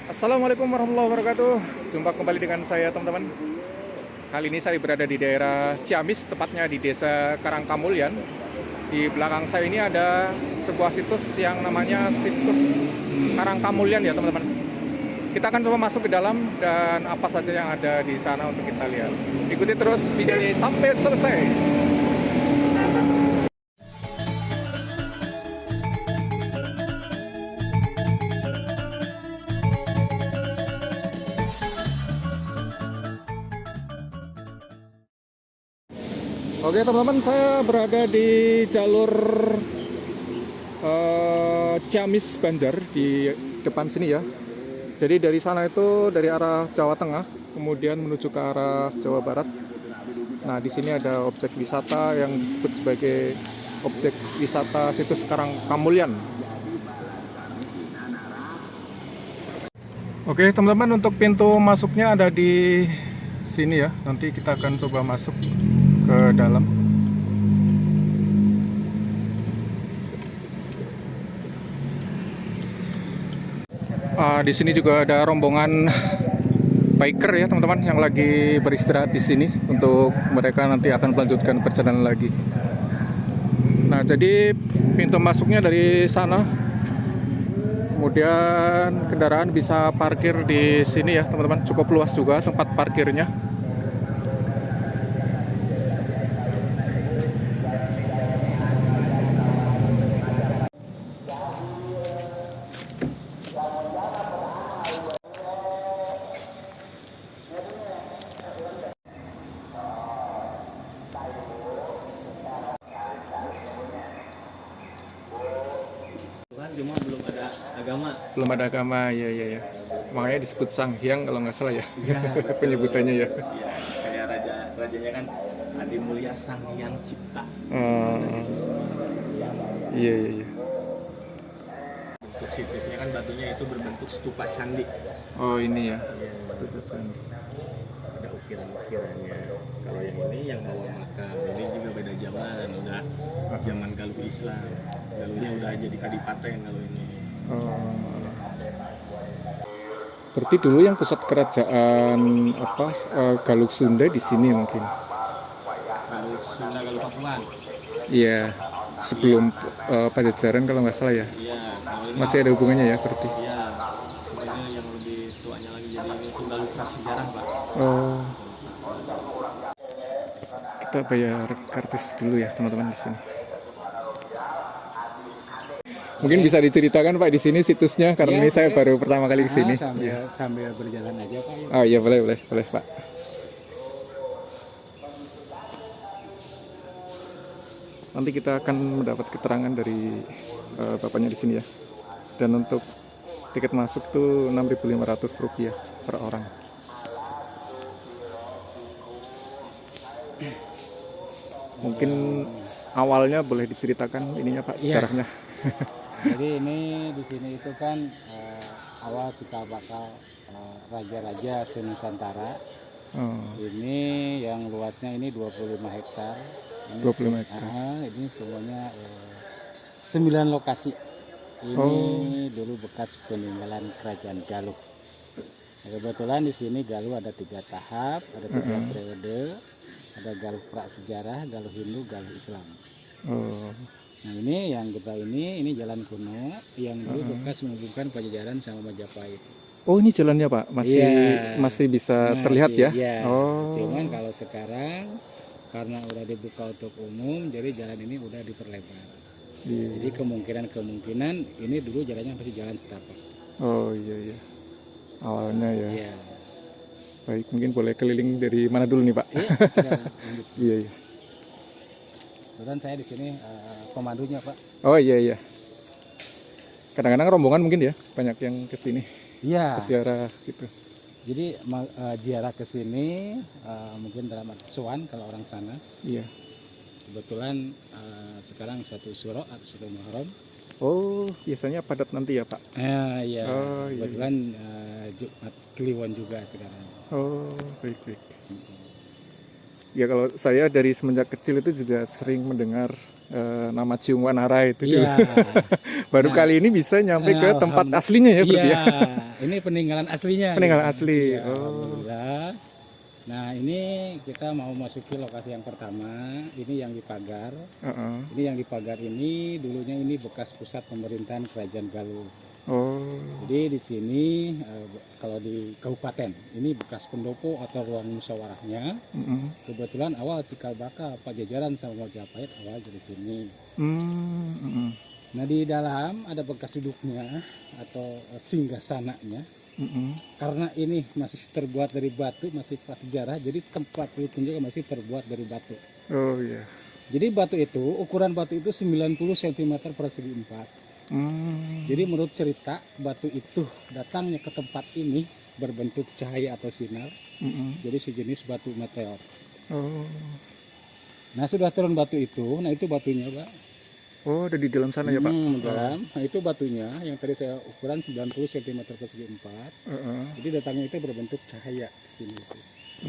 Assalamualaikum warahmatullahi wabarakatuh. Jumpa kembali dengan saya teman-teman. Kali ini saya berada di daerah Ciamis, tepatnya di Desa Karangkamulyan. Di belakang saya ini ada sebuah situs yang namanya situs Karangkamulyan ya teman-teman. Kita akan coba masuk ke dalam dan apa saja yang ada di sana untuk kita lihat. Ikuti terus video ini sampai selesai. Oke teman-teman, saya berada di jalur Ciamis Banjar di depan sini ya. Jadi dari sana itu dari arah Jawa Tengah, kemudian menuju ke arah Jawa Barat. Nah di sini ada objek wisata yang disebut sebagai objek wisata situs Karangkamulyan. Oke teman-teman, untuk pintu masuknya ada di sini ya. Nanti kita akan coba masuk ke dalam. Di sini juga ada rombongan biker ya teman-teman yang lagi beristirahat di sini untuk mereka nanti akan melanjutkan perjalanan lagi. Nah jadi pintu masuknya dari sana, kemudian kendaraan bisa parkir di sini ya teman-teman, cukup luas juga tempat parkirnya. Cuma belum ada agama. Belum ada agama, ya ya ya. Makanya disebut Sang Hyang kalau nggak salah ya, Ya, penyebutannya ya. ya kayak rajanya kan Adi Mulia Sang Hyang Cipta. Iya iya iya. Bentuk situsnya kan batunya itu berbentuk stupa candi. Oh ini ya. Ya, ada ukiran-ukirannya. Kalau yang ini yang bawa makam, ini juga beda zaman, udah zaman Galuh Islam. Galuhnya udah jadi kadipaten kalau ini. Berarti dulu yang pusat kerajaan Galuh Sunda di sini mungkin. Galuh Sunda, Galuh Pakuan. Iya. Sebelum Pajajaran kalau nggak salah ya. Iya, kalau ini Masih ada hubungannya ya berarti. iya, sebenarnya yang lebih tuanya lagi jadi ini itu Galuh prasejarah, Pak. Oh. Kita bayar kartis dulu ya teman-teman di sini. Mungkin bisa diceritakan Pak di sini situsnya karena ini saya baru pertama kali ke sini. Sambil berjalan aja Pak. Oh iya boleh Pak. Nanti kita akan mendapat keterangan dari bapaknya di sini ya. Dan untuk tiket masuk tuh Rp6.500 per orang. Mungkin awalnya boleh diceritakan ininya Pak, sejarahnya. Jadi ini di sini itu kan awal cikal bakal raja-raja se-Nusantara. Ini yang luasnya ini 25 hektar. Ini 25 hektar. Ini semuanya 9 lokasi. Ini dulu bekas peninggalan kerajaan Galuh. Nah, kebetulan di sini Galuh ada 3 tahap, ada 3 periode. Ada Galuh prasejarah, Galuh Hindu, Galuh Islam. Nah ini yang kita ini jalan kuno yang dulu bekas menghubungkan Pajajaran sama Majapahit. Oh ini jalannya Pak, masih bisa terlihat ya? Iya. Oh. Cuman kalau sekarang karena udah dibuka untuk umum, jadi jalan ini udah diperlebar. Iya. Jadi kemungkinan ini dulu jalannya masih jalan setapak. Oh iya iya. Awalnya ya. Iya. Baik, mungkin boleh keliling dari mana dulu nih Pak? Iya iya. Kebetulan saya di sini pemandunya Pak. Oh iya iya. Kadang-kadang rombongan mungkin ya, banyak yang kesini. Iya. Ziarah gitu. Jadi ziarah ke sini mungkin dalam arti sowan kalau orang sana. Iya. Kebetulan sekarang 1 Syuro atau 1 Muharram. Oh, biasanya padat nanti ya Pak? Iya. Oh, iya. Kebetulan Jumat Kliwon juga sekarang. Oh, baik. Ya kalau saya dari semenjak kecil itu juga sering mendengar nama Ciung Wanara itu. Iya. Baru kali ini bisa nyampe ke tempat aslinya ya berarti Iya, ya. ini peninggalan aslinya. Peninggalan gitu. asli. Iya, Oh. alhamdulillah. Nah, ini kita mau masuki lokasi yang pertama. Ini yang di pagar. Heeh. Ini yang di pagar ini dulunya ini bekas pusat pemerintahan Kerajaan Galuh. Oh. Jadi di sini kalau di kabupaten ini bekas pendopo atau ruang musyawarahnya. Mm-mm. Kebetulan awal cikal bakal Pajajaran sama Majapahit awal dari sini. Mm-mm. Nah, di dalam ada bekas duduknya atau singgasananya. Mm-mm. Karena ini masih terbuat dari batu, masih prasejarah, jadi tempat itu juga masih terbuat dari batu. Oh iya. Jadi batu itu, ukuran batu itu 90 cm persegi 4. Jadi menurut cerita, batu itu datangnya ke tempat ini berbentuk cahaya atau sinar, Mm-mm. jadi sejenis batu meteor. Oh. Nah, sudah turun batu itu, nah itu batunya, Pak. Oh, ada di dalam sana ya, Pak? Dalam. Nah, itu batunya yang tadi saya ukuran 90 cm persegi 4. Heeh. Jadi datangnya itu berbentuk cahaya di sini itu.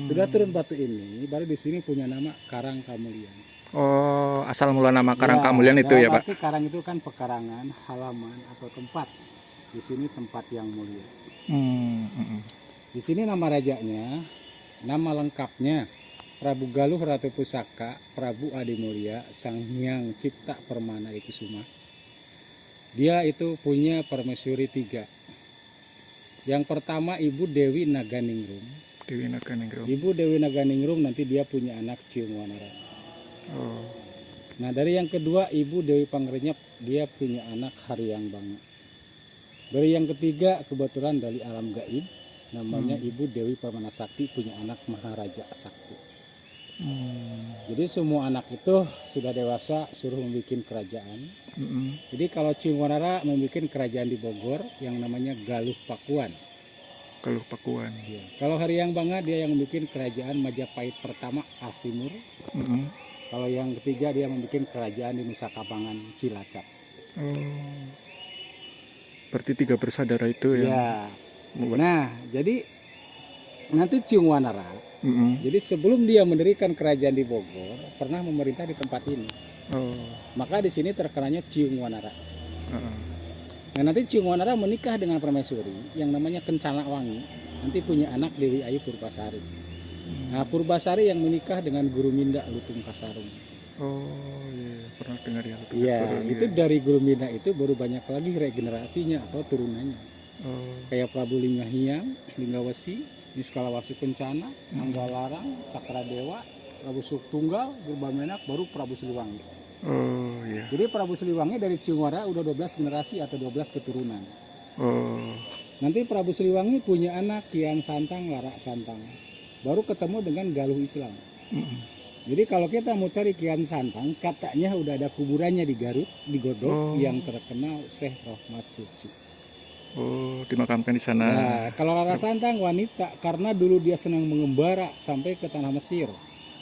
Sudah turun batu ini, baru di sini punya nama Karang Kamulian. Oh, asal mula nama Karang Kamulian itu ya, Pak? Berarti karang itu kan pekarangan, halaman atau tempat. Di sini tempat yang mulia. Mm-mm. Di sini nama rajanya, nama lengkapnya Prabu Galuh Ratu Pusaka, Prabu Adi Mulia, Sang Hyang Cipta Permana Kusuma. Dia itu punya permaisuri 3. Yang pertama Ibu Dewi Naganingrum. Dewi Naganingrum. Ibu Dewi Naganingrum nanti dia punya anak Ciung Wanara. Oh. Nah, dari yang kedua Ibu Dewi Pangrenyep, dia punya anak Haryang Banga. Dari yang ketiga kebetulan dari alam gaib, namanya Ibu Dewi Permana Sakti, punya anak Maharaja Sakti. Jadi semua anak itu sudah dewasa, suruh membuat kerajaan. Mm-mm. Jadi kalau Ciung Wanara membuat kerajaan di Bogor yang namanya Galuh Pakuan. Galuh Pakuan. Ya. Kalau Haryang Banga dia yang membuat kerajaan Majapahit pertama Timur. Mm-mm. Kalau yang ketiga dia membuat kerajaan di Nusa Kambangan Cilacap. Oh. Berarti 3 bersaudara itu yang Ya. membuat. Nah, jadi nanti Ciung Wanara, Mm-mm. jadi sebelum dia mendirikan kerajaan di Bogor, pernah memerintah di tempat ini. Oh. Maka di sini terkenalnya Ciung Wanara. Heeh. Nah, nanti Ciung Wanara menikah dengan permaisuri yang namanya Kencana Wangi. Nanti punya anak Dewi Ayu Purbasari. Nah, Purbasari yang menikah dengan Guru Minda Lutung Kasarung. Oh, iya, pernah dengar ya. Iya, itu dari Guru Minda itu baru banyak lagi regenerasinya atau turunannya. Oh. Kayak Prabu Lingahyang, Linggawesi, Niskalawasu Kencana, Anggalarang, Cakradewa, Prabu Suktunggal, Purbamenak, baru Prabu Siliwangi. Oh, iya. Jadi Prabu Siliwangi dari Ciung Wanara udah 12 generasi atau 12 keturunan. Oh. Nanti Prabu Siliwangi punya anak Kian Santang, Larak Santang. Baru ketemu dengan Galuh Islam. Mm-mm. Jadi kalau kita mau cari Kian Santang, katanya udah ada kuburannya di Garut, di Godok, yang terkenal Syekh Rahmat Suci. Oh, dimakamkan di sana. Nah, kalau Larak Santang wanita, karena dulu dia senang mengembara sampai ke tanah Mesir.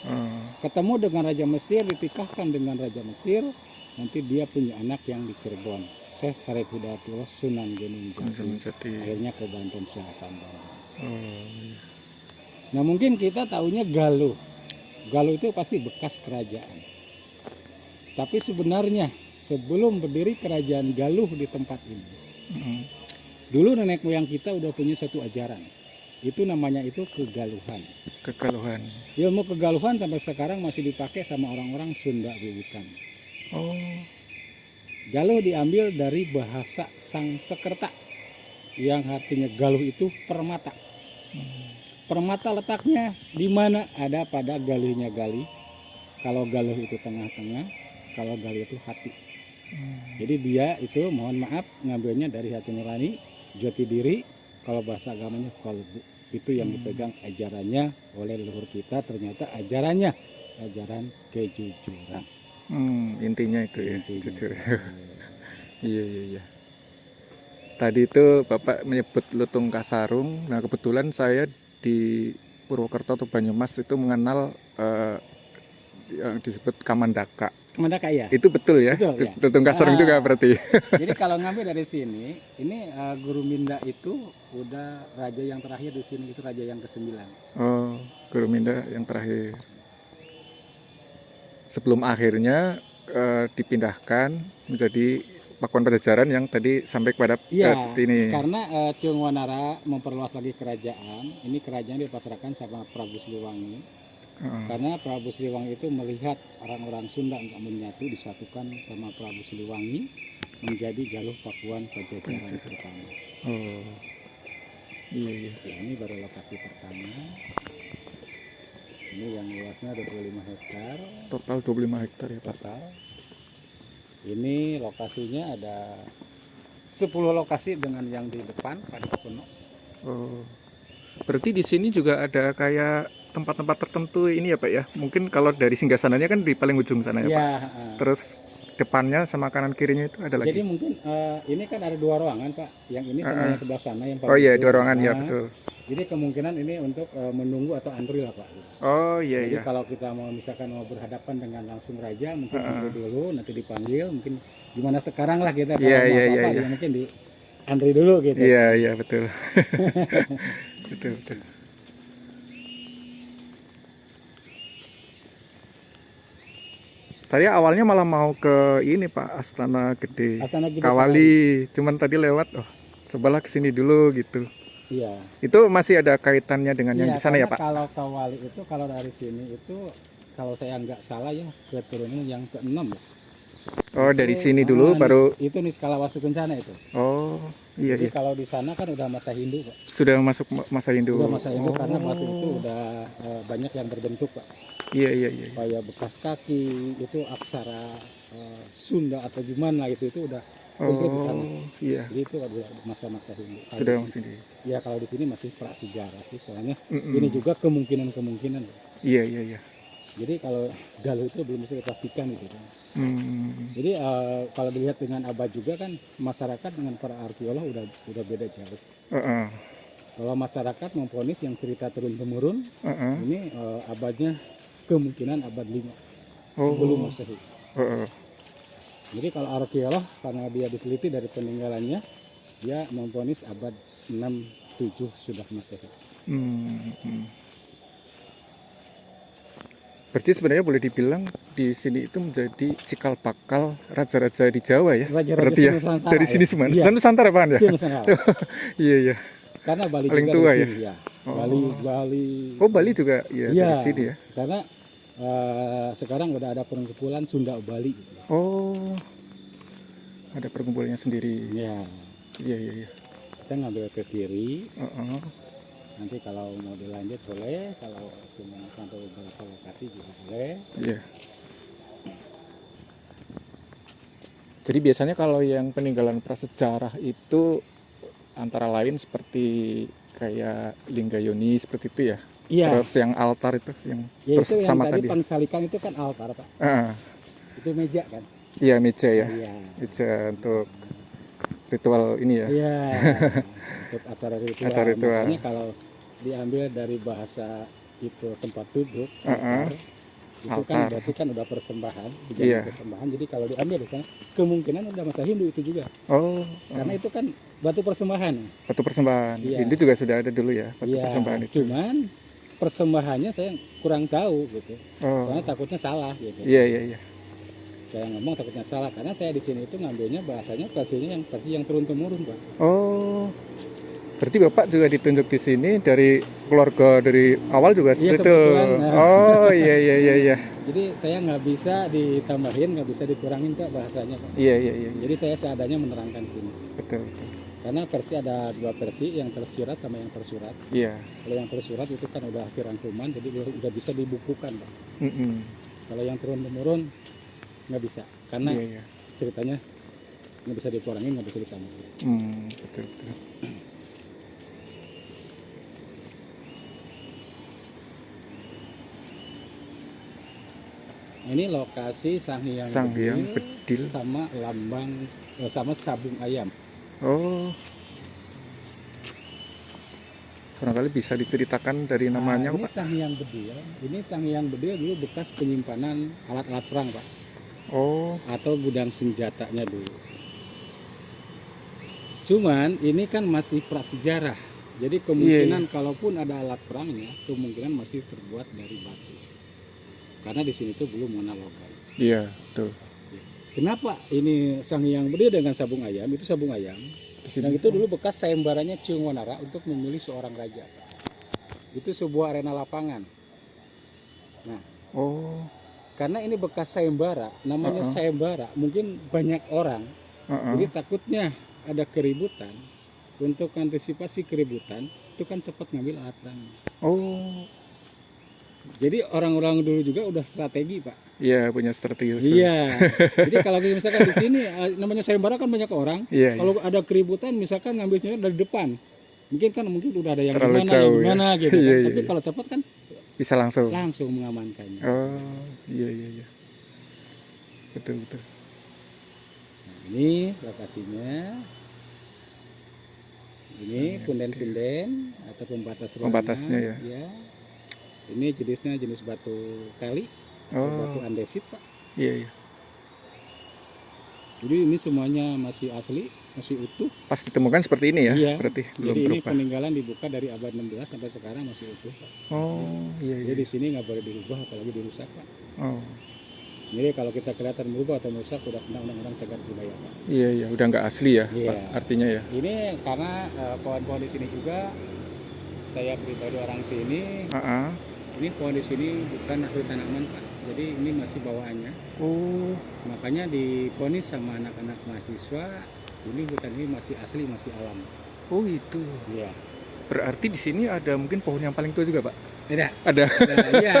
Oh. Ketemu dengan Raja Mesir, ditikahkan dengan Raja Mesir, nanti dia punya anak yang di Cirebon. Syekh Sarif Hidayatullah Sunan Gunung Jati. Jati. Akhirnya ke Banten Syekh Hasan Banten. Oh, iya. Nah, mungkin kita taunya Galuh. Galuh itu pasti bekas kerajaan. Tapi sebenarnya sebelum berdiri kerajaan Galuh di tempat ini, Mm-mm. dulu nenek moyang kita udah punya satu ajaran. Itu namanya itu kegaluhan. Kegaluhan. Ilmu kegaluhan sampai sekarang masih dipakai sama orang-orang Sunda Wiwitan. Oh. Galuh diambil dari bahasa Sangsekerta yang artinya galuh itu permata. Permata letaknya di mana? Ada pada galihnya galih. Kalau galuh itu tengah-tengah, kalau galuh itu hati. Jadi dia itu mohon maaf ngambilnya dari hati nurani, jati diri. Kalau bahasa agamanya qalbu. Itu yang dipegang ajarannya oleh leluhur kita, ternyata ajarannya ajaran kejujuran. Intinya itu ya, Intinya. jujur. Iya, iya, iya. Tadi itu Bapak menyebut Lutung Kasarung. Nah, kebetulan saya di Purwokerto atau Banyumas itu mengenal yang disebut Kamandaka. Kamandaka ya. Itu betul ya? Betul, ya. Lutung Kasarung Ah. juga berarti. Jadi kalau ngambil dari sini, ini Guru Minda itu udah raja yang terakhir di sini, itu raja yang ke-9. Oh, Guru Minda yang terakhir. Sebelum akhirnya dipindahkan menjadi Pakuan Pajajaran yang tadi sampai kepada Iya, ini. karena Ciung Wanara memperluas lagi kerajaan. Ini kerajaan dipasrahkan sama Prabu Siliwangi. Karena Prabu Siliwangi itu melihat orang-orang Sunda untuk menyatu disatukan sama Prabu Siliwangi menjadi Galuh Pakuan Pajajaran pertama. Oh, iya iya. Ya, ini baru lokasi pertama. Ini yang luasnya 25 hektar Total 25 hektar ya Pak. total. Ini lokasinya ada 10 lokasi dengan yang di depan pada Kuno. Oh, berarti di sini juga ada kayak tempat-tempat tertentu ini ya Pak ya? Mungkin kalau dari singgasananya kan di paling ujung sana ya Pak. Ya, Terus depannya sama kanan kirinya itu ada jadi lagi. mungkin ini kan ada 2 ruangan Pak. Yang ini sama yang sebelah sana yang Oh iya, ujung. 2 ruangan ya Nah, betul. Jadi kemungkinan ini untuk menunggu atau antri lah Pak. Oh iya Jadi iya. kalau kita mau misalkan mau berhadapan dengan langsung raja, mungkin antri dulu, nanti dipanggil, mungkin gimana sekarang lah kita kalau Iya, mau iya, apa-apa, iya, ya mungkin di antri dulu gitu. Iya iya betul. Betul betul. Saya awalnya malah mau ke ini Pak, Astana Gede. Astana Gede Kawali, cuman tadi lewat, oh cobalah kesini dulu gitu. Iya. Itu masih ada kaitannya dengan yang Iya, di sana ya karena Pak? kalau Kawali itu kalau dari sini itu kalau saya nggak salah ya keturunan yang ke-6 ya. Oh dari sini dulu baru. Itu nih skala Wastu Kencana itu. Oh iya Jadi iya. kalau di sana kan udah masa Hindu Pak. Sudah masuk masa Hindu. Udah masa Hindu karena batu itu udah banyak yang berbentuk Pak. Iya iya iya. Kayak bekas kaki itu aksara Sunda atau gimana gitu itu udah komplit di sana. Oh iya. Jadi itu udah masa-masa Hindu. Kalau Sudah di masih sini- di. Ya kalau di sini masih prasejarah sih soalnya ini juga kemungkinan. Iya iya iya. Jadi kalau Galuh itu belum bisa dipastikan gitu kan. Hmm. Jadi kalau dilihat dengan abad juga kan masyarakat dengan para arkeolog udah beda jauh. Heeh. Kalau masyarakat memvonis yang cerita turun temurun Heeh. ini abadnya kemungkinan abad 5 Oh. sebelum Masehi. Heeh. Jadi kalau arkeolog karena dia diteliti dari peninggalannya dia memvonis abad 6-7 sudah Masehi. Hmm. Berarti sebenarnya boleh dibilang di sini itu menjadi cikal bakal raja-raja di Jawa ya. Raja-raja Berarti ya Nusantara, dari sini ya. semua. Iya. Nusantara Pak ya. Sini Nusantara. Iya iya. Karena Bali Paling juga tua dari ya? sini ya. Bali. Oh Bali juga ya Iya. dari sini ya. Karena sekarang udah ada perkumpulan Sunda Bali. Oh. Ada perkumpulannya sendiri. Ya, Iya iya iya. kita ngambil ke kiri. Heeh. Nanti kalau mau dilanjut boleh, kalau cuma sampai beberapa lokasi juga boleh. Iya. Jadi biasanya kalau yang peninggalan prasejarah itu antara lain seperti kayak Linggayoni seperti itu ya. Iya. Terus yang altar itu yang Ya itu yang sama tadi tadi. pangsalikan itu kan altar Pak. Heeh. Itu meja kan. Iya meja ya. Iya. Meja untuk ritual ini ya. Iya. Untuk acara ritual. Acara ritual. Makanya kalau diambil dari bahasa itu tempat duduk, Heeh. itu kan Altar. berarti kan udah persembahan, Iya. persembahan. Jadi kalau diambil di sana kemungkinan udah masa Hindu itu juga. Oh, Karena itu kan batu persembahan. batu persembahan. Iya. Ini juga sudah ada dulu ya, batu Iya. persembahan itu. Cuman persembahannya saya kurang tahu gitu. Oh. Soalnya takutnya salah gitu. Iya iya iya. Saya ngomong takutnya salah karena saya di sini itu ngambilnya bahasanya versinya yang versi yang turun temurun Pak. Oh. Berarti Bapak juga ditunjuk di sini dari keluarga dari awal juga Iya, seperti itu. kebetulan, nah. Oh, iya iya iya iya. Jadi saya nggak bisa ditambahin, nggak bisa dikurangin Pak bahasanya Pak. Iya iya iya. Jadi saya seadanya menerangkan di sini. Betul betul. Karena versi ada 2 versi, yang tersirat sama yang tersurat. Iya. Kalau yang tersurat itu kan udah hasil rangkuman, jadi udah bisa dibukukan Pak. Mm-mm. Kalau yang turun temurun nggak bisa, karena Iya iya. ceritanya nggak bisa dikurangin, nggak bisa ditambahin. Betul betul. Ini lokasi Sanghyang Sanghyang Bedil Bedil. sama lambang sama sabung ayam. Oh. Barangkali bisa diceritakan dari namanya Ini Pak. Sanghyang Bedil. Ini Sanghyang Bedil dulu bekas penyimpanan alat-alat perang Pak, Oh. atau gudang senjatanya dulu. Cuman ini kan masih prasejarah. Jadi kemungkinan kalaupun ada alat perangnya, kemungkinan masih terbuat dari batu. Karena di sini tuh belum mengenal logam. Iya, betul. kenapa ini Sang Hyang berdiri dengan sabung ayam? Itu sabung ayam. Yang itu dulu bekas sayembaranya Ciung Wanara untuk memilih seorang raja, Pak. Itu sebuah arena lapangan. Nah, Oh. karena ini bekas sayembara, namanya sayembara, mungkin banyak orang. Jadi takutnya ada keributan. Untuk antisipasi keributan, itu kan cepat ngambil alat perang. Oh. Jadi orang-orang dulu juga udah strategi, Pak. Iya, punya strategi khusus. Iya. Jadi kalau misalkan di sini namanya sayembara kan banyak orang. Iya, Kalau ada keributan misalkan ngambilnya dari depan. Mungkin udah ada yang Terlalu di mana, jauh, yang di ya. mana gitu Iya, kan. iya, Tapi iya. kalau cepat kan Bisa langsung. langsung mengamankannya. Oh, iya iya iya. Betul betul. Nah, ini lokasinya. Ini punden-punden atau pembatas ruangan. Pembatasnya ya. Ini jenisnya jenis batu kali, batu Oh, andesit, Pak. iya iya. Jadi ini semuanya masih asli, masih utuh. Pas ditemukan seperti ini ya, Iya. berarti belum Jadi ini berubah. peninggalan dibuka dari abad 16 sampai sekarang masih utuh, Pak. Oh, iya Jadi iya. di sini nggak boleh dirubah apalagi dirusak, Pak. Oh, Jadi kalau kita kelihatan merubah atau merusak udah kena undang-undang cagar budaya, Pak. iya iya. Udah nggak asli ya, Iya. Pak, artinya ya. Ini karena pohon-pohon di sini juga saya pribadi orang sini, Ah. ini pohon di sini bukan hasil tanaman, Pak. Jadi ini masih bawaannya. Oh, Makanya diponis sama anak-anak mahasiswa, ini hutan ini masih asli, masih alam. oh itu. Iya. Berarti di sini ada mungkin pohon yang paling tua juga, Pak. Tidak. Ada. Nah, iya.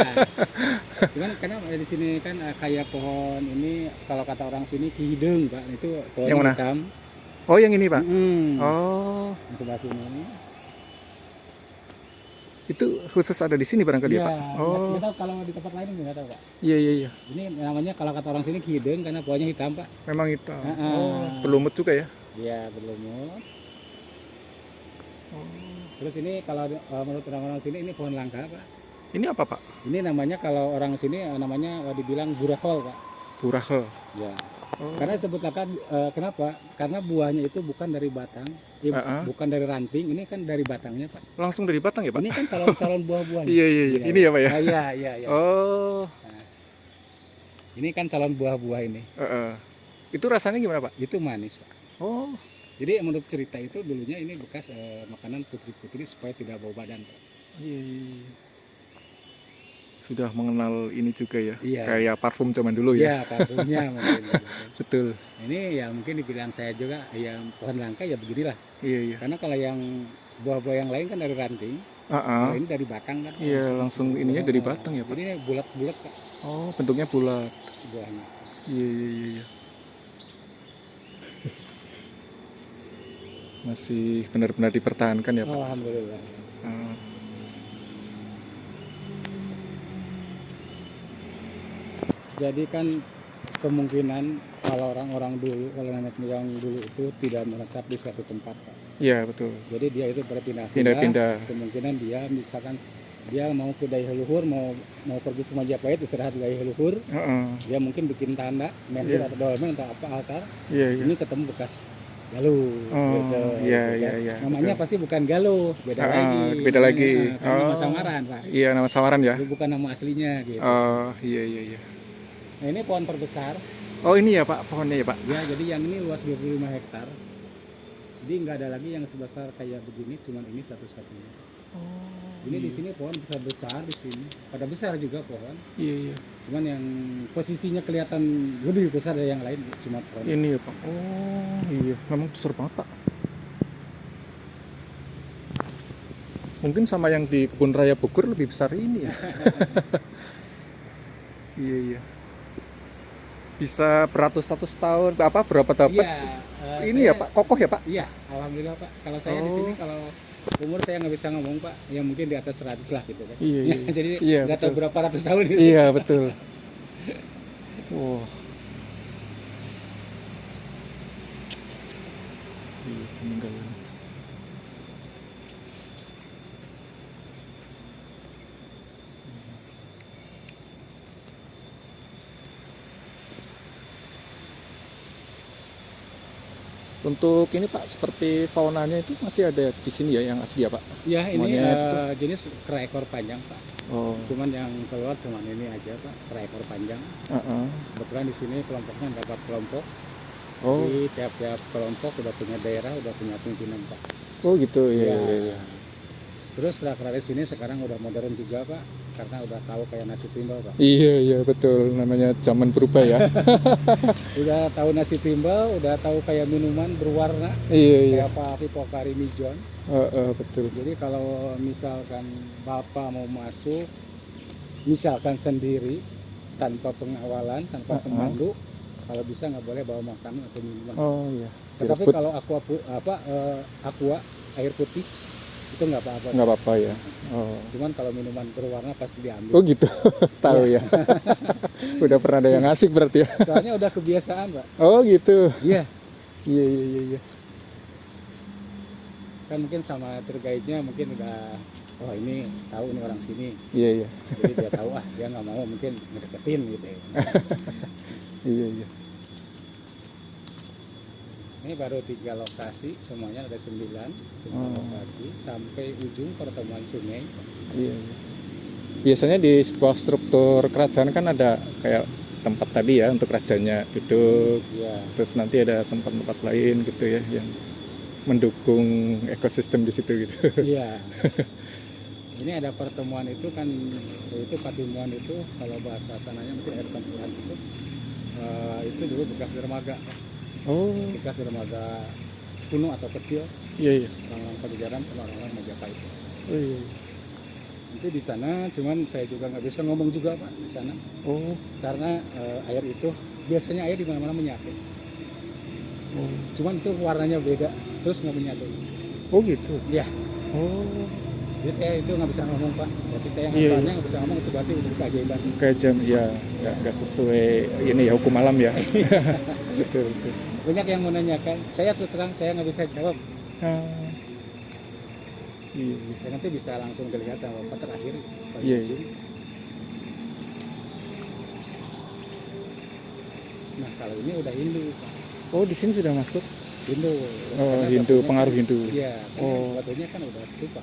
Cuman karena di sini kan kayak pohon ini kalau kata orang sini kihideng, Pak. Itu pohon Yang mana? hitam. Oh, yang ini, Pak. Mm. Oh, Di sebelah sini. itu khusus ada di sini barangkali ya, Iya. Pak. Oh, Nggak tahu kalau di tempat lain nggak tahu, Pak. iya iya iya. Ini namanya kalau kata orang sini kihideng karena pohonnya hitam, Pak. Memang itu. Ah. Oh, berlumut juga ya. Iya, berlumut. Terus ini kalau menurut orang-orang sini ini pohon langka, Pak. Ini apa, Pak? Ini namanya kalau orang sini namanya dibilang burahol, Pak. Burahel. Ya. Oh. Karena disebutkan kenapa? Karena buahnya itu bukan dari batang, bukan dari ranting, ini kan dari batangnya, Pak. Langsung dari batang ya, Pak? Ini kan calon-calon buah-buahnya. Iya iya iya. Ini ya, Pak ya. Iya, iya, iya. Oh, Ini kan calon buah-buah ini. itu rasanya gimana, Pak? Itu manis, Pak. Oh, Jadi menurut cerita itu dulunya ini bekas makanan putri-putri supaya tidak bau badan, Pak. iya, iya, iya. Sudah mengenal ini juga ya. Iya. Kayak parfum zaman dulu ya. Iya, parfumnya mungkin. Betul. Ini ya mungkin dibilang saya juga yang pohon langka ya beginilah. Iya iya. Karena kalau yang buah-buah yang lain kan dari ranting, Ah. kalau ini dari batang kan. Iya, langsung ininya dari batang ya, Pak. Jadi ini bulat-bulat, Pak, Oh, bentuknya bulat. buahnya. Iya iya iya iya. Masih benar-benar dipertahankan ya, Pak. Alhamdulillah. Ah. Jadi kan kemungkinan kalau orang-orang dulu, kalau nenek moyang dulu itu tidak menetap di suatu tempat, Pak. Iya, betul. Jadi dia itu berpindah-pindah. Pindah-pindah. Kemungkinan dia misalkan dia mau ke Dai Leluhur, mau pergi ke Majapahit istirahat di Dai Leluhur, Heeh. dia mungkin bikin tanda, mentir atau dolmen atau apa altar. Iya iya. Ini ketemu bekas galuh. Oh, iya, kan. iya, iya, Namanya betul. pasti bukan galuh, beda Ah, lagi. beda lagi. Karena nama Oh. samaran, Pak. Iya, nama samaran ya. Itu bukan nama aslinya gitu. Oh, iya iya iya. Nah, ini pohon terbesar. Oh, ini ya, Pak, pohonnya ya, Pak. Ya, jadi yang ini luas 25 hektar. Jadi nggak ada lagi yang sebesar kayak begini, cuman ini satu-satunya. Ini di sini pohon besar di sini. Pada besar juga pohon. Iya iya. Cuman yang posisinya kelihatan lebih besar dari yang lain, cuma pohon. Ini ya, Pak. Oh, iya. Memang besar banget, Pak. Mungkin sama yang di Kebun Raya Bogor lebih besar ini ya. Iya iya. Bisa beratus-ratus tahun, apa berapa dapat? Iya. Ini ya, Pak, kokoh ya, Pak? Iya, alhamdulillah, Pak. Kalau saya di sini kalau umur saya nggak bisa ngomong, Pak, ya mungkin di atas 100 lah gitu kan. Iya, iya. Jadi Iya, nggak tahu betul. berapa ratus tahun gitu. Iya, betul. Wow. Iya, peninggalan. Untuk ini, Pak, seperti faunanya itu masih ada di sini ya yang asli ya, Pak? Ya, ini Monyet jenis kera ekor panjang, Pak. Oh. Cuman yang keluar cuman ini aja Pak, per ekor panjang. Heeh. Kebetulan di sini kelompoknya ada 4 kelompok. Oh. Jadi tiap-tiap kelompok udah punya daerah, udah punya pimpinan Pak. Oh gitu ya. Iya. Iya, iya. Terus kera-kera di sini sekarang udah modern juga Pak, karena udah tahu kayak nasi timbal Pak. Iya iya betul, namanya zaman berubah ya. Udah tahu nasi timbal, udah tahu kayak minuman berwarna, Iya iya. kayak apa Pocari Mijon. Betul. Jadi kalau misalkan Bapak mau masuk, misalkan sendiri, tanpa pengawalan, tanpa pemandu, kalau bisa nggak boleh bawa makanan atau minuman. Oh iya. Tetapi Direbut. kalau aqua air putih itu nggak apa-apa. Nggak apa-apa ya. Oh. Cuman kalau minuman berwarna pasti diambil. Oh gitu. Tahu ya. Udah pernah ada yang asik berarti ya. Soalnya udah kebiasaan Pak. Oh gitu. Iya. Iya iya iya iya. Kan mungkin sama tour guide-nya mungkin udah, oh ini tahu ini orang sini. Iya iya. Jadi dia tahu dia nggak mau mungkin ngedeketin gitu ya. Iya iya. Ini baru 3 lokasi, semuanya ada 9 lokasi sampai ujung pertemuan sungai. Iya, iya. Biasanya di sebuah struktur kerajaan kan ada kayak tempat tadi ya untuk rajanya duduk, Iya. terus nanti ada tempat-tempat lain gitu ya yang mendukung ekosistem di situ gitu. Iya. Ini ada pertemuan itu kan, itu pertemuan itu kalau bahasa sananya mungkin air pertemuan itu dulu bekas dermaga, Oh, bekas dermaga kuno atau kecil, iya iya. orang-orang Pajajaran sama orang-orang Majapahit. Oh iya. Nanti di sana, cuman saya juga nggak bisa ngomong juga Pak di sana, Oh, karena air itu biasanya air di mana-mana menyatu. oh. Cuman itu warnanya beda, terus nggak menyatu. Oh gitu. Ya, Oh, jadi saya itu nggak bisa ngomong Pak. Berarti saya Iya, nggak nggak bisa ngomong, itu berarti udah keajaiban. kayak jam ya nggak sesuai ini ya hukum alam ya. Betul betul. Banyak yang menanyakan, saya terus terang saya nggak bisa jawab. Ah. Iya, iya. Ya, nanti bisa langsung dilihat sama Bapak terakhir. Pak Iya, Yujun. Nah kalau ini udah Hindu Pak. Oh di sini sudah masuk. Hindu. Oh, Karena Hindu, batunya pengaruh kan- Hindu. Iya, Oh. batunya kan udah stupa.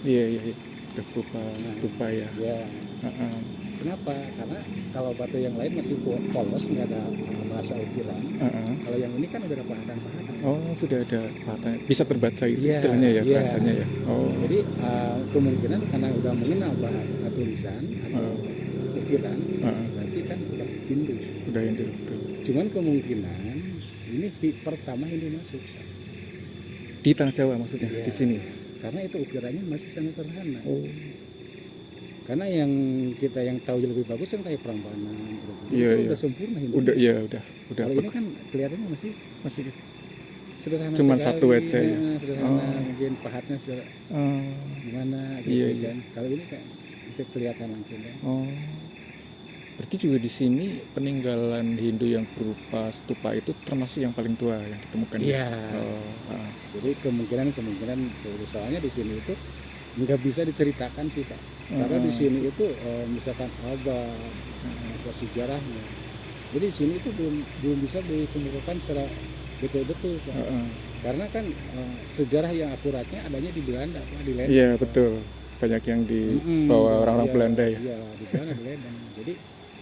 Iya iya. Iya. Udah berupa stupa ya. Ya, Heeh. kenapa? Karena kalau batu yang lain masih polos, nggak ada rasa ukiran. Heeh. Kalau yang ini kan udah ada pahatan-pahatan. Oh sudah ada pahatan, bisa terbaca itu Iya, istilahnya ya iya. bahasanya ya. Oh Jadi kemungkinan karena udah mengenal bahasa tulisan atau ukiran, Heeh. berarti kan udah Hindu. udah Hindu betul. Cuman kemungkinan ini pertama Hindu masuk, Di Tanah Jawa maksudnya Iya. di sini. karena itu ukirannya masih sangat sederhana. Oh Karena yang kita yang tahu lebih bagus kan kayak Prambanan, Iya, itu iya. udah sempurna Hindu. udah iya udah Kalau ini bagus. kan kelihatannya masih Masih. sederhana Cuman sekali, satu aja ya? sederhana, Oh. mungkin pahatnya Oh, gimana gitu Iya, kan. Kalau ini kan bisa kelihatan langsung kan. oh. Berarti juga di sini peninggalan Hindu yang berupa stupa itu termasuk yang paling tua yang ditemukan. ya? Iya. Oh, ah. Jadi kemungkinan soalnya di sini itu nggak bisa diceritakan sih Pak. Karena di sini itu misalkan abad atau sejarahnya. Jadi di sini itu belum bisa dikumpulkan secara betul-betul Pak. Heeh. Karena kan sejarah yang akuratnya adanya di Belanda Pak, di Lendang. Iya betul. Banyak yang dibawa orang-orang Iya, Belanda ya. Iya, di Belanda di Lendang. Jadi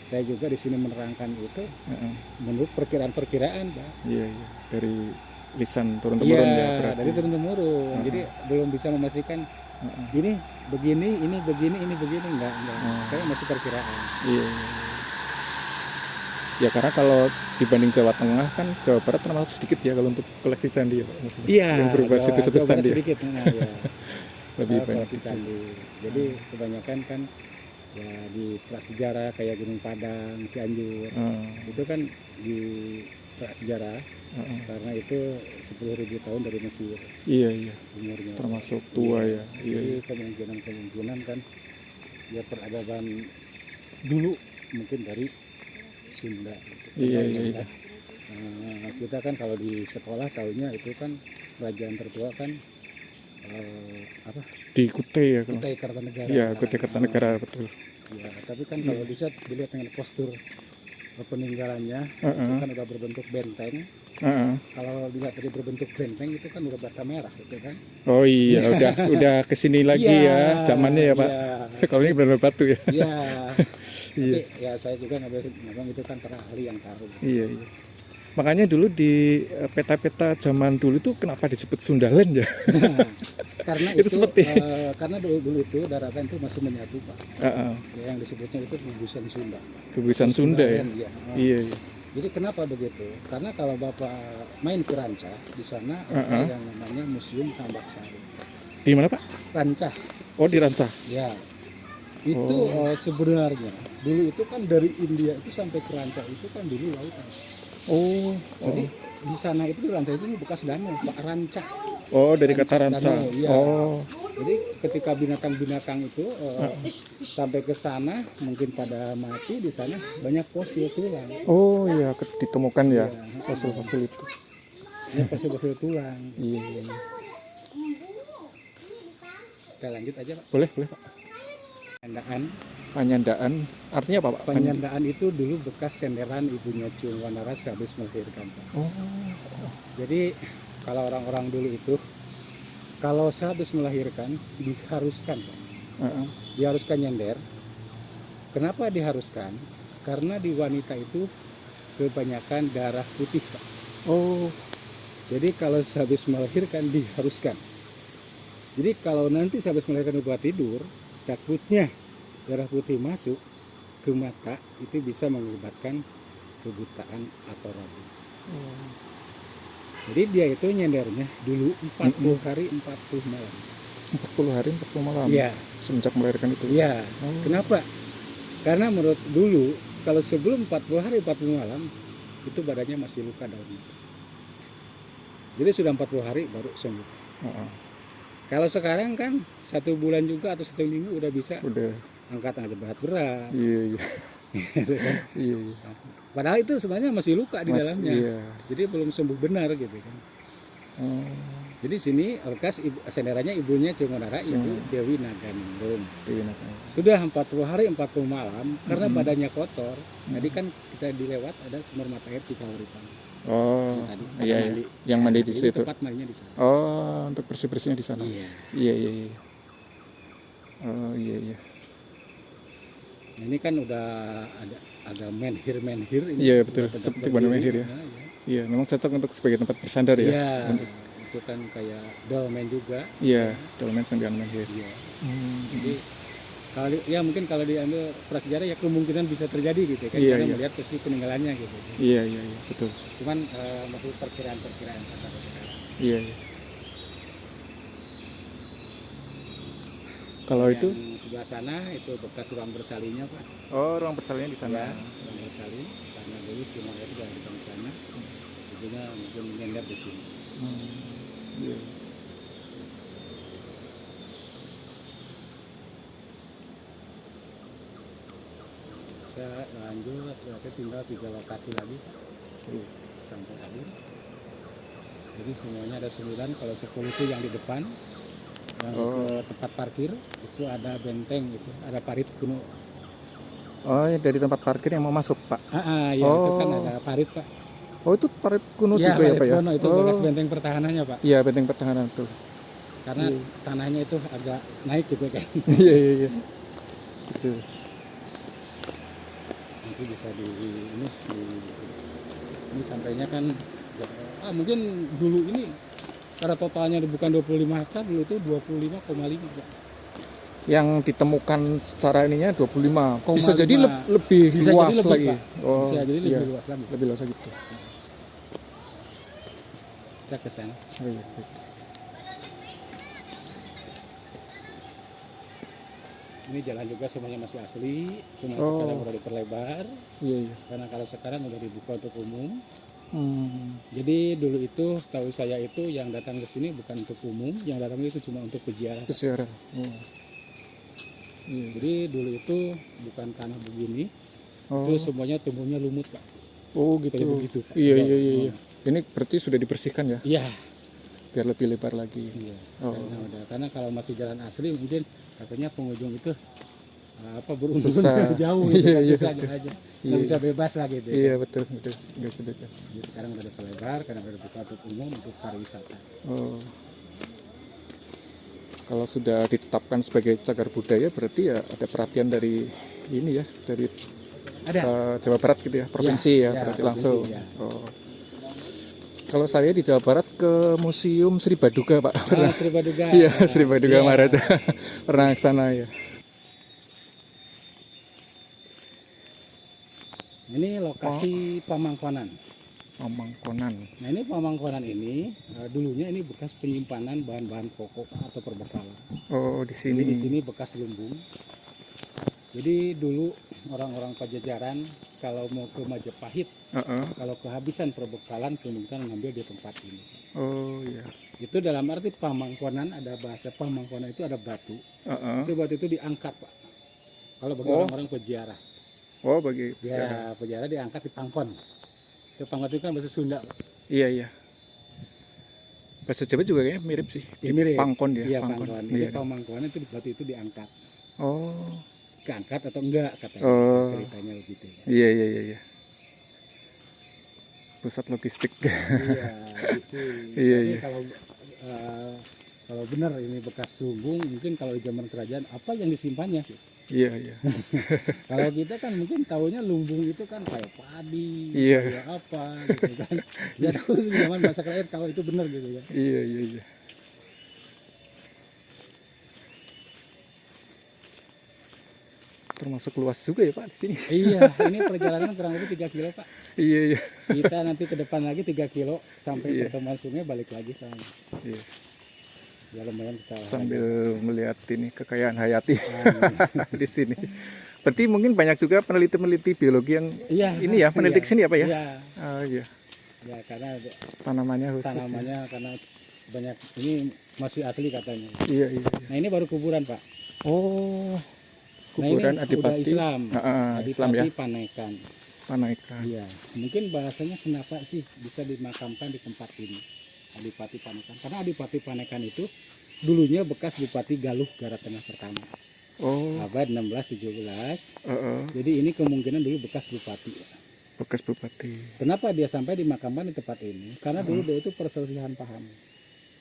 saya juga di sini menerangkan itu Heeh. menurut perkiraan-perkiraan Pak. Iya iya. Dari lisan turun temurun ya Iya, berarti. dari turun temurun. Jadi belum bisa memastikan ini begini, ini begini, ini begini, enggak. Kayak masih perkiraan. Iya. Ya karena kalau dibanding Jawa Tengah kan Jawa Barat termasuk sedikit ya kalau untuk koleksi candi ya Pak, maksudnya. Iya, Yang berupa situs-situs Jawa Barat candi. ya. sedikit. Nah, ya. Lebih banyak. Koleksi candi. Jadi kebanyakan kan ya di prasejarah kayak Gunung Padang, Cianjur. Itu kan di prasejarah karena itu 10.000 tahun dari Mesir Iya iya. umurnya. Termasuk tua ya. Iya. Jadi kemungkinan kan ya peradaban dulu mungkin dari Sunda. Iya, Karena iya, Sunda, kita kan kalau di sekolah tahunya itu kan kerajaan tertua kan apa? Di Kutai ya kalau. Kutai Kartanegara. Iya, Kutai Kartanegara betul. Ya, tapi kan kalau bisa dilihat dengan postur peninggalannya itu kan udah berbentuk benteng. Heeh. Kalau dilihat dari berbentuk benteng itu kan udah bata merah gitu kan. Oh iya, udah kesini lagi Iya, ya zamannya ya Pak. iya. Kalau ini benar-benar batu ya. Iya. Iya. Tapi ya saya juga ngomong itu kan para ahli yang tahu. Iya, iya. Makanya dulu di peta-peta zaman dulu itu kenapa disebut Sundaland ya? Karena Itu itu, seperti- karena dulu itu daratan itu masih menyatu Pak. Heeh. Yang disebutnya itu gugusan Sunda. Kebiasaan Sunda ya. Iya. Iya, iya. Jadi kenapa begitu? Karena kalau Bapak main ke Ranca, di sana ada yang namanya Museum Tambak Sari. Di mana Pak? Ranca, Oh, di Ranca. ya. Itu sebenarnya dulu itu kan dari India itu sampai ke Ranca itu kan dulu lautan. Oh, Jadi di sana itu di Ranca itu bekas danau, Pak, Ranca. oh dari kata Ranca. Danau, iya. Oh, Jadi ketika binatang-binatang itu sampai ke sana mungkin pada mati di sana banyak fosil tulang. oh iya ditemukan ya fosil-fosil itu. Ini fosil-fosil tulang. Iya, iya, iya. Kita lanjut aja Pak. Boleh, boleh Pak. Penyandaan. Penyandaan artinya apa Pak? Penyandaan itu dulu bekas senderan ibunya Cium Wanaras habis melahirkan Pak. Oh, Jadi kalau orang-orang dulu itu kalau sehabis melahirkan diharuskan Pak. heeh. Diharuskan nyender. Kenapa diharuskan? Karena di wanita itu kebanyakan darah putih Pak. Oh, Jadi kalau sehabis melahirkan diharuskan. Jadi kalau nanti sehabis melahirkan buat tidur, takutnya darah putih masuk ke mata itu bisa mengakibatkan kebutaan atau rabu. Jadi dia itu nyendernya dulu 40 hari 40 malam. 40 hari 40 malam. Iya, Semenjak melahirkan itu. iya. Oh. Kenapa? Karena menurut dulu kalau sebelum 40 hari 40 malam itu badannya masih luka dalamnya. Jadi sudah 40 hari baru sembuh. Heeh. Kalau sekarang kan 1 bulan juga atau 1 minggu udah bisa Udah. angkat aja berat-berat. Iya, iya. Iya, iya. Padahal itu sebenarnya masih luka di dalamnya. Iya. Jadi belum sembuh benar gitu kan. Oh, Jadi sini Orkas senderannya ibunya Cimonara, ibu Dewi Naganindung. iya, nakal. Sudah 40 hari 40 malam karena badannya kotor. Tadi kan kita dilewat ada sumber mata air Cikawuripan. Oh, Tadi iya, iya. mandi. Yang mandi di Jadi situ. tempat mandinya di sana. Oh, untuk bersih-bersihnya di sana. Iya. Iya, iya, iya. Oh, iya, iya. Nah, ini kan udah ada menhir ini. Iya, betul. Tempat Seperti berdiri. Bandung Menhir ya. Nah, iya. Iya, memang cocok untuk sebagai tempat bersandar ya. Iya, Untuk, itu kan kayak dolmen juga. iya, dolmen sanggahan menhir. Iya. Hmm. Jadi kalau ya mungkin kalau diambil prasejarah ya kemungkinan bisa terjadi gitu kan. Iya, Karena iya. melihat posisi peninggalannya gitu. Iya, iya, iya, betul. Cuman masih perkiraan-perkiraan sampai sekarang. Iya, iya. Kalau itu? Yang sebelah sana itu bekas ruang bersalinya Pak. Oh, ruang bersalinnya di sana. Ya, ruang bersalin karena dulu cuma itu dari di sana. Ibunya mungkin nyender di sini. Iya. Kita lanjut, berarti tinggal 3 lokasi lagi Pak. Sampai akhir. Jadi semuanya ada 9, kalau 10 itu yang di depan. Yang ke tempat parkir itu ada benteng gitu, ada parit kuno. Oh, ya dari tempat parkir yang mau masuk, Pak. Ya itu kan ada parit Pak. Oh, itu parit kuno Iya, juga ya, parit Pak ya? kuno itu bekas benteng pertahanannya Pak. Iya, benteng pertahanan tuh. Karena tanahnya itu agak naik gitu kan. Iya, iya, iya. Gitu. Nanti bisa ini sampainya kan mungkin dulu ini karena totalnya bukan 25 hektar dulu itu 25,5 Pak. Yang ditemukan secara ininya 25. Koma Bisa jadi lima. lebih Bisa luas jadi lebih, lagi. Pak. Oh, Bisa jadi lebih iya. luas lagi. Lebih luas gitu. Kita ke sana. Oh, iya, baik. Ini jalan juga semuanya masih asli, cuma Oh. sekarang udah diperlebar. Iya, iya. Karena kalau sekarang udah dibuka untuk umum. Hmm. Jadi dulu itu setahu saya itu yang datang ke sini bukan untuk umum, yang datang itu cuma untuk peziarah. Peziarah. Oh. Iya. Jadi dulu itu bukan tanah begini, Oh. itu semuanya tumbuhnya lumut Pak. Oh, gitu. Kayak begitu, Pak. Iya, iya, iya, iya. Ini berarti sudah dibersihkan ya, Iya. biar lebih lebar lagi. Iya. Oh. Karena kalau masih jalan asli mungkin katanya pengunjung itu beruntung Susah. jauh gitu, Iya, iya, susah betul. aja. Iya. Nggak bisa bebas lah gitu. Iya, betul, betul. Nggak bisa bebas. Jadi sekarang udah diperlebar karena udah dibuka untuk umum untuk pariwisata. Oh. Kalau sudah ditetapkan sebagai cagar budaya berarti ya ada perhatian dari ini ya, dari Ada. Jawa Barat gitu ya, provinsi ya, ya, berarti provinsi, langsung. ya. Oh. Kalau saya di Jawa Barat ke Museum Sri Baduga Pak. Ah, Sri Baduga. Iya, Sri Baduga Iya. Maharaja. Pernah ke sana ya. Ini lokasi Pamangkonan. Pamangkonan. Nah ini Pamangkonan ini dulunya ini bekas penyimpanan bahan-bahan pokok atau perbekalan. Oh, di Ini di sini. sini bekas lumbung. Jadi dulu orang-orang Pajajaran kalau mau ke Majapahit, Heeh. kalau kehabisan perbekalan kemungkinan ngambil di tempat ini. Oh, iya. Itu dalam arti Pamangkonan, ada bahasa Pamangkonan itu ada batu. Heeh. Itu batu itu diangkat Pak. Kalau bagi Oh. orang-orang peziarah, Oh, bagi dia peziarah diangkat di pangkon. Itu pangkon itu kan bahasa Sunda Pak. Iya, iya. Bahasa Jawa juga kayaknya mirip sih. Ya, mirip. Pangkon ya, Iya pangkon. pangkon. Iya. Ini Pamangkonan itu batu itu diangkat. Oh. Keangkat atau enggak katanya, Oh. ceritanya begitu. Iya, iya, iya, iya. Pusat logistik. Iya, gitu. Iya, Tapi iya. kalau benar ini bekas lumbung, mungkin kalau di zaman kerajaan apa yang disimpannya? Iya, iya. Kalau kita kan mungkin tahunya lumbung itu kan kayak padi, Iya. kayak apa gitu kan. Ya tahu di zaman masa kerajaan kalau itu benar gitu ya. Iya, iya, iya. Termasuk luas juga ya Pak di sini. Iya, ini perjalanan kurang lebih 3 kilo Pak. Iya, iya. Kita nanti ke depan lagi 3 kilo sampai Iya. pertemuan sungai balik lagi sana. Iya. Ya lumayan kita Sambil melihat ini kekayaan hayati olahraga. di sini. Berarti mungkin banyak juga peneliti-peneliti biologi yang Iya, ini ya, peneliti iya. sini ya Pak ya? Iya, Oh iya, ya karena tanamannya khusus. Ya. tanamannya karena banyak ini masih asli katanya. Iya, iya, iya. Nah ini baru kuburan Pak. Oh, Nah kuburan ini udah Adipati. Islam. Islam ya, Adipati Panekan. Panaikan. Iya, mungkin bahasanya kenapa sih bisa dimakamkan di tempat ini Adipati Panekan? Karena Adipati Panekan itu dulunya bekas Bupati Galuh Garut Tengah pertama, Oh, abad 16-17. heeh. Jadi ini kemungkinan dulu bekas bupati. Bekas bupati. Kenapa dia sampai dimakamkan di tempat ini? Karena dulu dia itu perselisihan paham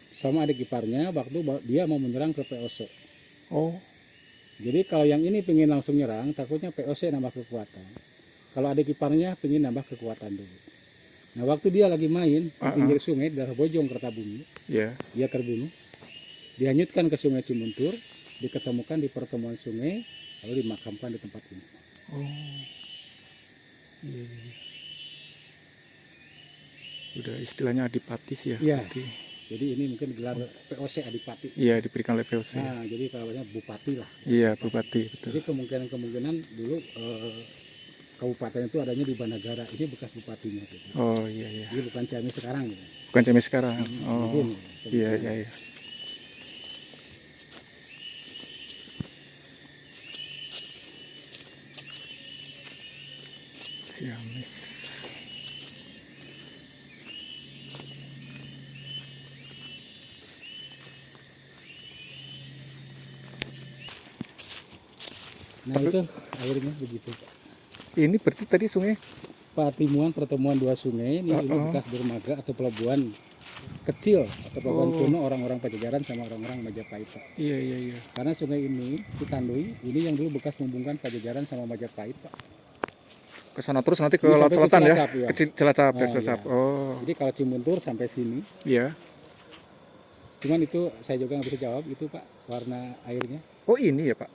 sama adik iparnya waktu dia mau menyerang ke POC. Oh, Jadi kalau yang ini pengen langsung nyerang, takutnya POC nambah kekuatan. Kalau adik iparnya pengen nambah kekuatan dulu. Nah waktu dia lagi main di pinggir sungai daerah Bojong Kertabumi, ya. dia terbunuh, dihanyutkan ke Sungai Cimuntur, diketemukan di pertemuan sungai, lalu dimakamkan di tempat ini. Oh, iya, iya. Udah istilahnya adipatis ya. Iya. Berarti. Jadi ini mungkin gelar POC Adipati. Iya, diberikan level C. Nah, jadi kalau bupati lah. Iya, bupati betul. Jadi kemungkinan dulu kabupaten itu adanya di Banagara. Ini bekas bupatinya. Gitu. Oh iya, iya. Jadi bukan Ciamis sekarang. Gitu. Bukan Ciamis sekarang. Oh, Mungkin. iya, iya, iya. Ciamis. Nah itu airnya begitu. Ini berarti tadi sungai. Pertemuan dua sungai ini dulu bekas dermaga atau pelabuhan kecil atau pelabuhan kuno orang-orang Pajajaran sama orang-orang Majapahit. Pak. Iya, iya, iya. Karena sungai ini Kitandui ini yang dulu bekas menghubungkan Pajajaran sama Majapahit Pak. Ke sana terus nanti ke Ini Laut sampai ke Selatan ya. Cilacap, ya. Ke Cilacap, Oh, Cilacap. iya. Oh, Jadi kalau Cimuntur sampai sini, iya. cuman itu saya juga nggak bisa jawab itu Pak warna airnya. Oh, ini ya, Pak.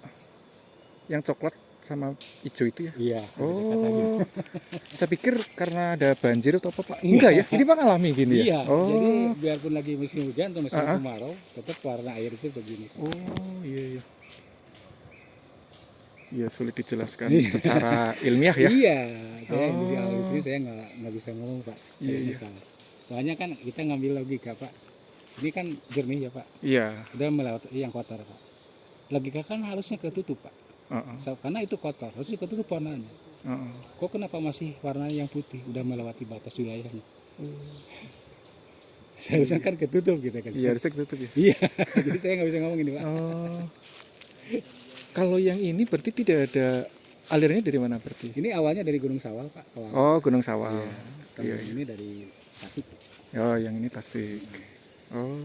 Yang coklat sama hijau itu ya. Iya. Oh, saya pikir karena ada banjir atau apa Pak? Enggak ya, ini Pak alami gini ya? Iya. Oh, Jadi biarpun lagi musim hujan atau musim kemarau, tetap warna air itu begini. oh iya, iya. Iya, sulit dijelaskan secara ilmiah ya. Iya. Saya di sini saya nggak bisa ngomong Pak. Iya, Kalau iya. salah. Soalnya kan kita ngambil logika Pak. Ini kan jernih ya Pak. Iya. Udah melewati yang kotor Pak. Logika kan harusnya ketutup Pak. Heeh, Karena itu kotor, harusnya ketutup warnanya. heeh. Kok kenapa masih warna yang putih? Udah melewati batas wilayahnya. Seharusnya kan ketutup gitu kan. Iya, harusnya gitu ya. Iya, jadi saya nggak bisa ngomong ini Pak. Oh. Kalau yang ini berarti tidak ada alirannya dari mana berarti? Ini awalnya dari Gunung Sawal Pak. Kalau Oh, Gunung Sawal. Iya, ini dari Tasik. Oh, yang ini Tasik. Oh,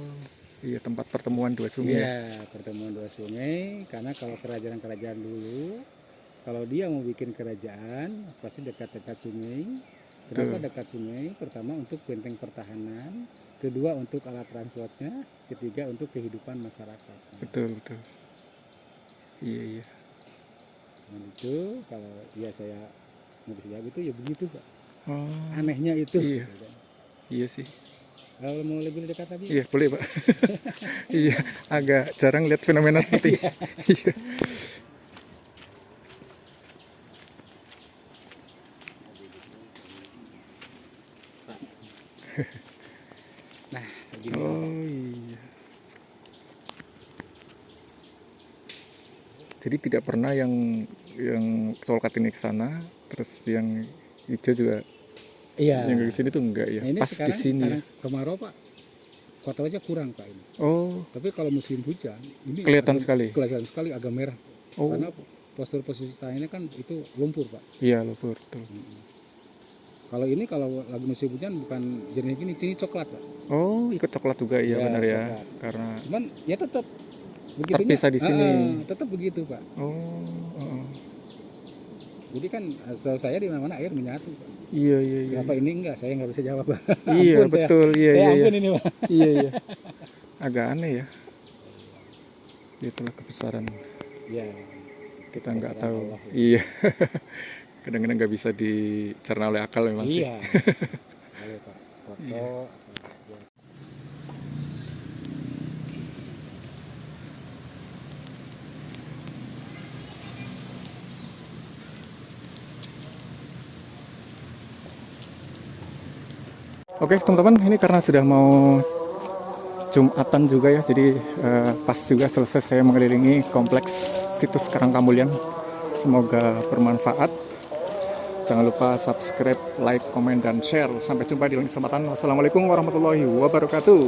iya tempat pertemuan dua sungai. Ya. Iya, pertemuan dua sungai. Karena kalau kerajaan-kerajaan dulu, kalau dia mau bikin kerajaan, pasti dekat-dekat sungai. Kenapa dekat sungai? Pertama untuk benteng pertahanan, kedua untuk alat transportnya, ketiga untuk kehidupan masyarakat. Betul, betul. Iya, iya. Dan itu kalau ya saya nggak bisa jawab itu ya begitu Pak. Oh, Anehnya itu. iya. Iya sih. Kalau mau lebih dekat lagi, Iya, boleh, Pak. Iya, agak jarang lihat fenomena seperti ini. Iya. nah begini. Oh, iya. Jadi tidak pernah yang Tolkat ini ke sana, terus yang hijau juga Iya. yang ke sini tuh enggak ya. Nah, ini Pas di sekarang sini. karena Ya. kemarau Pak, kota aja kurang Pak ini. Oh, Tapi kalau musim hujan, ini kelihatan sekali. Kelihatan sekali agak merah. Oh. Karena postur-posisi tanahnya kan itu lumpur Pak. Iya, lumpur, betul. Kalau ini kalau lagi musim hujan bukan jernih gini, ini coklat Pak. Oh, ikut coklat juga iya Ya, benar ya. coklat. Karena Cuman ya tetap begitunya. terpisah di sini. Tetap begitu Pak. Oh, oh. Jadi kan setahu saya di mana-mana air menyatu Pak. Iya, iya, iya. Kenapa ini enggak? Saya nggak bisa jawab Pak. Iya, Ampun, betul. Iya, saya iya, ampun iya. ini Pak. Iya, iya. Agak aneh ya. Itulah kebesaran. Ya. Kita nggak kebesaran tahu. Allah, ya. Iya. Kadang-kadang nggak bisa dicerna oleh akal memang sih. Iya. Boleh Pak. Foto. Iya. Ya. Oke teman-teman, ini karena sudah mau Jumatan juga ya, jadi pas juga selesai saya mengelilingi kompleks situs Karangkamulyan. Semoga bermanfaat. Jangan lupa subscribe, like, komen, dan share. Sampai jumpa di lain kesempatan. Wassalamualaikum warahmatullahi wabarakatuh.